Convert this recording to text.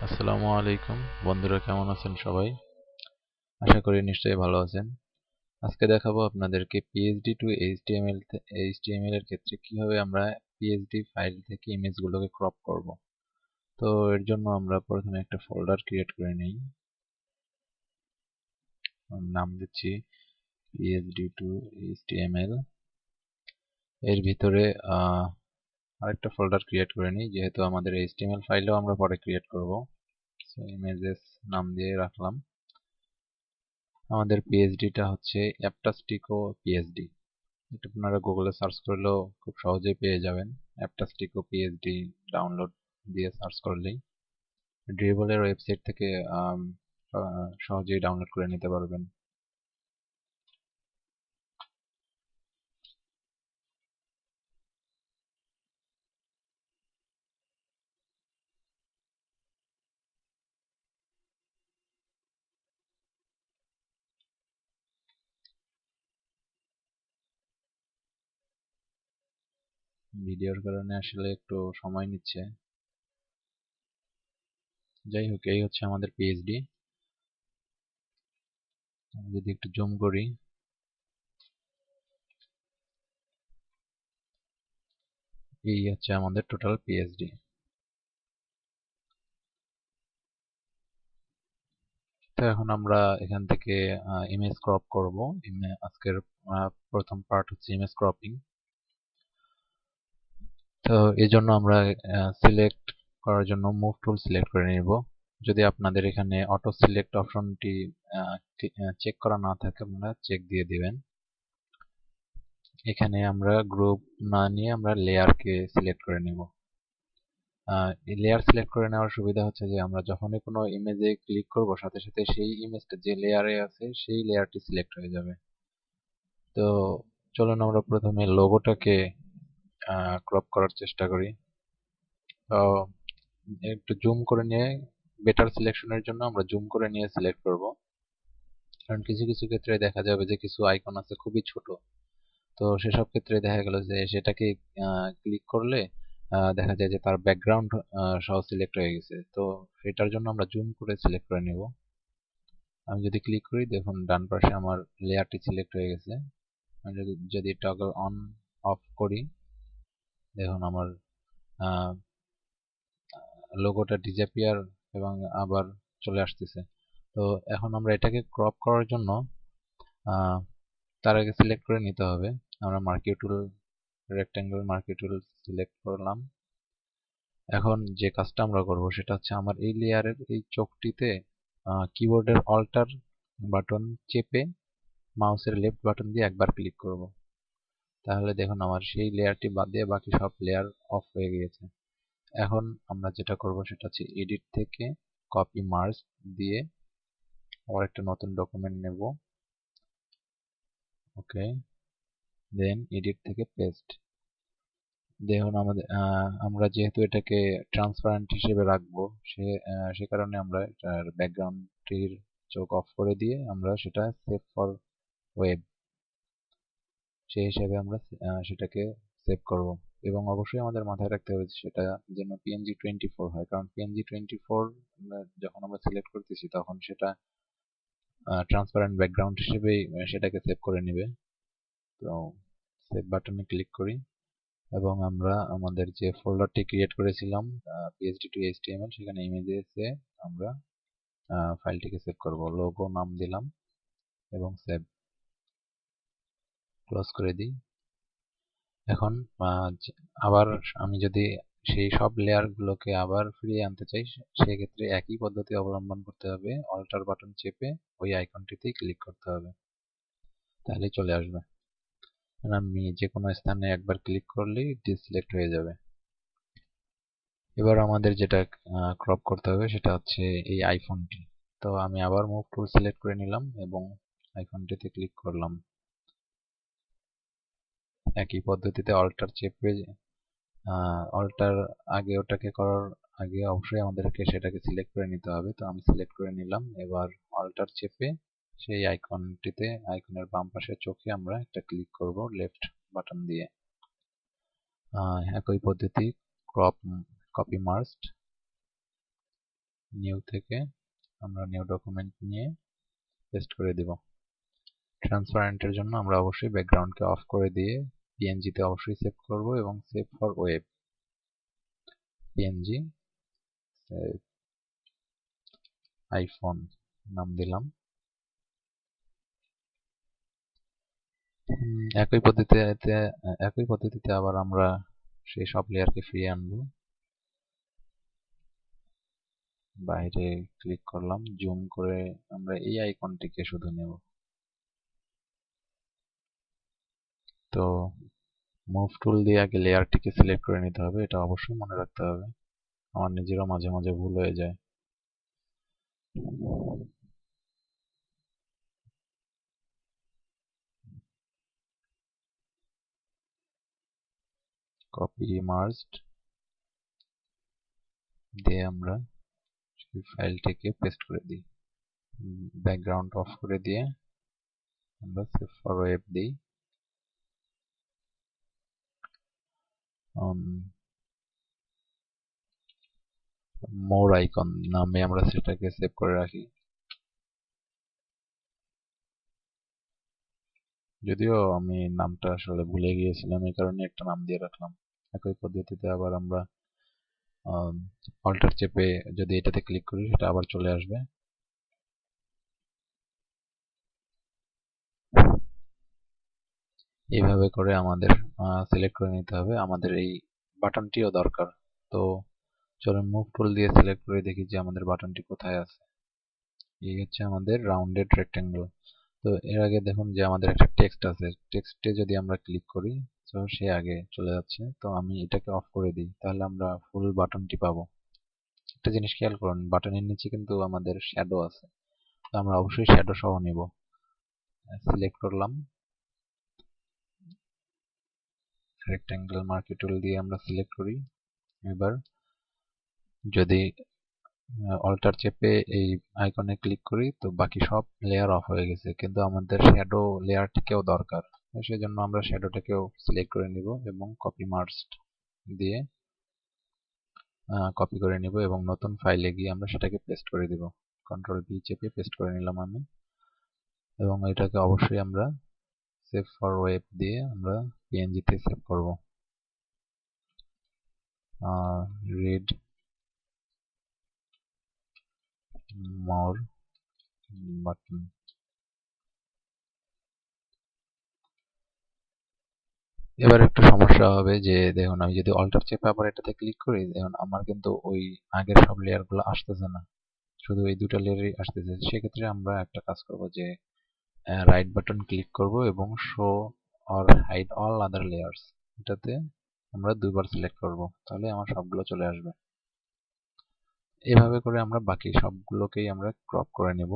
আসসালামু আলাইকুম বন্ধুরা, কেমন আছেন সবাই? আশা করি নিশ্চয়ই ভালো আছেন। আজকে দেখাবো আপনাদেরকে পিএইচডি টু এইচটিএমএল এর ক্ষেত্রে কিভাবে আমরা পিএইচডি ফাইল থেকে ইমেজগুলোকে ক্রপ করব। তো এর জন্য আমরা প্রথমে একটা ফোল্ডার ক্রিয়েট করে নিই। নাম দিচ্ছি পিএইচডি টু এইচটিএমএল। এর ভিতরে আরেকটা ফোল্ডার ক্রিয়েট করে নিই, যেহেতু আমাদের এইচটিএমএল ফাইলও আমরা পরে ক্রিয়েট করব। সো ইমেজেস নাম দিয়ে রাখলাম। আমাদের পিএইচডিটা হচ্ছে অ্যাপটাস্টিকো পিএইচডি। এটা আপনারা গুগলে সার্চ করলেও খুব সহজেই পেয়ে যাবেন। অ্যাপটাস্টিকো পিএইচডি ডাউনলোড দিয়ে সার্চ করলেই ড্রিবলের ওয়েবসাইট থেকে সহজেই ডাউনলোড করে নিতে পারবেন। ভিডিওর কারণে আসলে একটু সময় নিচ্ছে। যাই হোক, এই হচ্ছে আমাদের পিএইচডি। যদি একটু জুম করি, এই হচ্ছে আমাদের টোটাল পিএইচডি। তো এখন আমরা এখান থেকে ইমেজ ক্রপ করব। আজকের প্রথম পার্ট হচ্ছে ইমেজ ক্রপিং। তো এই জন্য আমরা সিলেক্ট করার জন্য মুভ টুল সিলেক্ট করে নিব। যদি আপনাদের এখানে অটো সিলেক্ট অপশনটি চেক করা না থাকে, আপনারা চেক দিয়ে দিবেন। এখানে আমরা গ্রুপ না নিয়ে আমরা লেয়ারকে সিলেক্ট করে নিব। এই লেয়ার সিলেক্ট করে নেওয়ার সুবিধা হচ্ছে যে আমরা যখনই কোনো ইমেজে ক্লিক করব, সাথে সাথে সেই ইমেজটা যে লেয়ারে আছে সেই লেয়ারটি সিলেক্ট হয়ে যাবে। তো চলুন আমরা প্রথমে লোগোটাকে ক্রপ করার চেষ্টা করি। তো একটু জুম করে নিয়ে, বেটার সিলেকশনের জন্য আমরা জুম করে নিয়ে সিলেক্ট করব। কারণ কিছু কিছু ক্ষেত্রে দেখা যাবে যে কিছু আইকন আছে খুবই ছোট। তো সেসব ক্ষেত্রে দেখা গেল যে সেটাকে ক্লিক করলে দেখা যায় যে তার ব্যাকগ্রাউন্ড সহ সিলেক্ট হয়ে গেছে। তো সেটার জন্য আমরা জুম করে সিলেক্ট করে নেব। আমি যদি ক্লিক করি, দেখুন ডান পাশে আমার লেয়ারটি সিলেক্ট হয়ে গেছে। আমি যদি টগল অন অফ করি, দেখুন আমার লোগোটা ডিসঅ্যাপিয়ার এবং আবার চলে আসতেছে। তো এখন আমরা এটাকে ক্রপ করার জন্য তার আগে সিলেক্ট করে নিতে হবে। আমরা মার্কি টুল, রেক্ট্যাঙ্গেল মার্কি টুল সিলেক্ট করলাম। এখন যে কাজটা আমরা করব সেটা হচ্ছে আমার এই লেয়ারের এই চোখটিতে কিবোর্ডের অল্টার বাটন চেপে মাউসের লেফট বাটন দিয়ে একবার ক্লিক করব। তাহলে দেখুন আমার সেই লেয়ারটি বাদ দিয়ে বাকি সব লেয়ার অফ হয়ে গিয়েছে। এখন আমরা যেটা করব সেটা হচ্ছে এডিট থেকে কপি মার্জ দিয়ে আবার একটা নতুন ডকুমেন্ট নেব। ওকে, দেন এডিট থেকে পেস্ট। দেখুন আমাদের আমরা যেহেতু এটাকে ট্রান্সপারেন্ট হিসেবে রাখবো, সে কারণে আমরা এটার ব্যাকগ্রাউন্ডটির চোখ অফ করে দিয়ে আমরা সেটা সেভ ফর ওয়েব সেই হিসেবে আমরা সেটাকে সেভ করব। এবং অবশ্যই আমাদের মাথায় রাখতে হবে যে সেটা যেন PNG24 হয়, কারণ PNG24 যখন আমরা সিলেক্ট করতেছি তখন সেটা ট্রান্সপারেন্ট ব্যাকগ্রাউন্ড হিসেবেই সেটাকে সেভ করে নেবে। তো সেভ বাটনে ক্লিক করি এবং আমরা আমাদের যে ফোল্ডারটি ক্রিয়েট করেছিলাম PHP to HTML, সেখানে ইমেজেসে আমরা ফাইলটিকে সেভ করব। লোগো নাম দিলাম এবং সেভ, ক্লোজ করে দিই। এখন আবার আমি যদি সেই সব লেয়ার গুলোকে আবার ফিরিয়ে আনতে চাই, সেক্ষেত্রে একই পদ্ধতি অবলম্বন করতে হবে। অল্টার বাটন চেপে ওই আইকনটিতেই ক্লিক করতে হবে, তাহলেই চলে আসবে। আমি যে কোনো স্থানে একবার ক্লিক করলেই ডিসিলেক্ট হয়ে যাবে। এবার আমাদের যেটা ক্রপ করতে হবে সেটা হচ্ছে এই আইফোনটি। তো আমি আবার মুভ টুল সিলেক্ট করে নিলাম এবং আইফোনটিতে ক্লিক করলাম। একই পদ্ধতিতে অল্টার চেপে অল্টার আগে ওটাকে করার আগে অবশ্যই আমাদেরকে সেটাকে সিলেক্ট করে নিতে হবে। তো আমি সিলেক্ট করে নিলাম। এবার অল্টার চেপে সেই আইকনটিতে, আইকনের বাম পাশের চোখে আমরা একটা ক্লিক করব লেফট বাটন দিয়ে। একই পদ্ধতি ক্রপ, কপি মার্জড, নিউ থেকে আমরা নিউ ডকুমেন্ট নিয়ে পেস্ট করে দিব। ট্রান্সপারেন্টের জন্য আমরা অবশ্যই ব্যাকগ্রাউন্ডকে অফ করে দিয়ে পিএনজি তে অবশ্যই সেভ করব এবং save for web PNG iPhone নাম দিলাম। একই পদ্ধতিতে আবার আমরা সেই সব লেয়ারকে ফিরিয়ে আনবো। বাইরে ক্লিক করলাম, জুম করে আমরা এই আইকনটিকে শুধু নেব। তো মুভ টুল দিয়ে আগে লেয়ারটিকে সিলেক্ট করে নিতে হবে, এটা অবশ্যই মনে রাখতে হবে। আমার নিজেরও মাঝে মাঝে ভুল হয়ে যায়। কপি মার্জড দিয়ে আমরা সেই ফাইলটিকে পেস্ট করে দিই। ব্যাকগ্রাউন্ড অফ করে দিয়ে আমরা সেভ ফর ওয়েব দিই। মোর আইকন নামে আমরা সেটাকে সেভ করে রাখি। যদিও আমি নামটা আসলে ভুলে গিয়েছিলাম, এই কারণে একটা নাম দিয়ে রাখলাম। একই পদ্ধতিতে আবার আমরা অল্টার চেপে যদি এটাতে ক্লিক করি সেটা আবার চলে আসবে। এইভাবে করে আমাদের সিলেক্ট করে নিতে হবে। আমাদের এই বাটনটিও দরকার। তো চলুন মুভ টুল দিয়ে সিলেক্ট করে দেখি যে আমাদের বাটনটি কোথায় আছে। এই হচ্ছে আমাদের রাউন্ডেড রেক্টেঙ্গল। তো এর আগে দেখুন যে আমাদের একটা টেক্সট আছে, টেক্সটে যদি আমরা ক্লিক করি তো সে আগে চলে যাচ্ছে। তো আমি এটাকে অফ করে দিই, তাহলে আমরা ফুল বাটনটি পাবো। একটা জিনিস খেয়াল করুন, বাটনের নিচে কিন্তু আমাদের শ্যাডো আছে, তো আমরা অবশ্যই শ্যাডো সহ নিব। সিলেক্ট করলাম, রেক্টেঙ্গল মার্কি টুল দিয়ে আমরা সিলেক্ট করি। এবার যদি অল্টার চেপে এই আইকনে ক্লিক করি তো বাকি সব লেয়ার অফ হয়ে গেছে, কিন্তু আমাদের শ্যাডো লেয়ারটিকেও দরকার। সেজন্য আমরা শ্যাডোটাকেও সিলেক্ট করে নিব এবং কপি মার্জড দিয়ে কপি করে নিব এবং নতুন ফাইলে গিয়ে আমরা সেটাকে পেস্ট করে দিব। কন্ট্রোল ভি চেপে পেস্ট করে নিলাম আমি, এবং এটাকে অবশ্যই আমরা সেভ ফর ওয়েব দিয়ে আমরা পিএনজি তে সেভ করব। Read more button. এবার একটু সমস্যা হবে যে দেখুন, আমি যদি অল্টার চেপে আবার এটাতে ক্লিক করি, দেখুন আমার কিন্তু ওই আগের সব লেয়ার গুলো আসতেছে না, শুধু এই দুটো লেয়ারই আসতেছে। সেক্ষেত্রে আমরা একটা কাজ করব যে রাইট বাটন ক্লিক করব এবং show or hide all other layers, এটাতে আমরা দুইবার সিলেক্ট করব, তাহলে আমার সবগুলো চলে আসবে। এভাবে করে আমরা বাকি সবগুলোকেই আমরা ক্রপ করে নেব।